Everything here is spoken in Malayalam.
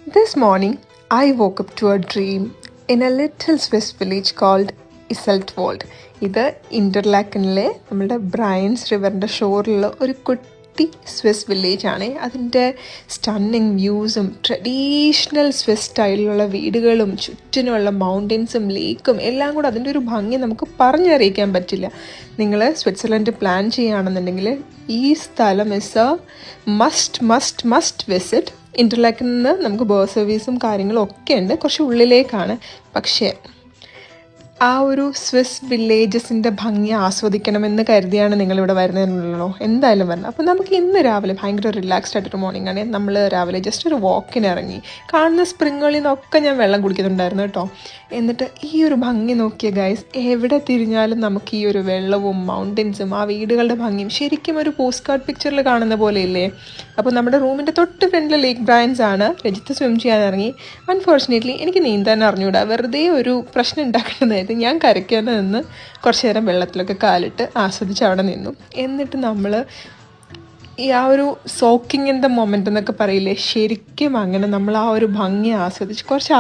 This morning, I woke up to a dream in a little Swiss village called ഇസൽറ്റ്വോൾഡ്. ഇത് ഇൻ്റർലാക്കനിലെ നമ്മുടെ ബ്രയൻസ് റിവറിൻ്റെ ഷോറിലുള്ള ഒരു കുട്ടി സ്വിസ് വില്ലേജാണ്. അതിൻ്റെ സ്റ്റണ്ണിങ് വ്യൂസും ട്രഡീഷണൽ സ്വിസ് സ്റ്റൈലിലുള്ള വീടുകളും ചുറ്റിനുമുള്ള മൗണ്ടൻസും ലേക്കും എല്ലാം കൂടെ അതിൻ്റെ ഒരു ഭംഗി നമുക്ക് പറഞ്ഞറിയിക്കാൻ പറ്റില്ല. നിങ്ങൾ സ്വിറ്റ്സർലൻഡ് പ്ലാൻ ചെയ്യുകയാണെന്നുണ്ടെങ്കിൽ ഈ സ്ഥലം ഇസ് എ മസ്റ്റ് വിസിറ്റ്. ഇൻ്റർലാക്കിൽ നിന്ന് നമുക്ക് ബസ് സർവീസും കാര്യങ്ങളും ഒക്കെ ഉണ്ട്, കുറച്ച് ഉള്ളിലേക്കാണ്. പക്ഷേ ആ ഒരു സ്വിസ് വില്ലേജസിൻ്റെ ഭംഗി ആസ്വദിക്കണമെന്ന് കരുതിയാണ് നിങ്ങളിവിടെ വരുന്നതെന്നുള്ളൂ. എന്തായാലും വരണം. അപ്പോൾ നമുക്ക് ഇന്ന് രാവിലെ ഭയങ്കര റിലാക്സ്ഡ് ആയിട്ടൊരു മോർണിംഗ് ആണ്. നമ്മൾ രാവിലെ ജസ്റ്റ് ഒരു വാക്കിന് ഇറങ്ങി. കാണുന്ന സ്പ്രിങ്ങുകളിൽ നിന്നൊക്കെ ഞാൻ വെള്ളം കുടിക്കുന്നുണ്ടായിരുന്നു കേട്ടോ. എന്നിട്ട് ഈ ഒരു ഭംഗി നോക്കിയ ഗൈസ്, എവിടെ തിരിഞ്ഞാലും നമുക്ക് ഈ ഒരു വെള്ളവും മൗണ്ടൻസും ആ വീടുകളുടെ ഭംഗിയും ശരിക്കും ഒരു പോസ്റ്റ് കാർഡ് പിക്ചറിൽ കാണുന്ന പോലെ ഇല്ലേ. അപ്പോൾ നമ്മുടെ റൂമിൻ്റെ തൊട്ട് ഫ്രണ്ടിൽ ലേക്ക് ബ്രയൻസ് ആണ്. രജിത്ത് സ്വിം ചെയ്യാൻ ഇറങ്ങി. അൺഫോർച്ചുനേറ്റ്ലി എനിക്ക് നീന്താൻ അറിഞ്ഞൂടാ. വെറുതെ ഒരു പ്രശ്നം ഉണ്ടാക്കേണ്ടതായിരുന്നു. ഞാൻ കരയ്ക്കാൻ നിന്ന് കുറച്ച് നേരം വെള്ളത്തിലൊക്കെ കാലിട്ട് ആസ്വദിച്ച് അവിടെ നിന്നു. എന്നിട്ട് നമ്മൾ ഈ ആ ഒരു സോക്കിങ് ഇൻ ദ മൊമെൻ്റ് എന്നൊക്കെ പറയില്ലേ, ശരിക്കും അങ്ങനെ നമ്മൾ ആ ഒരു ഭംഗി ആസ്വദിച്ച് കുറച്ച്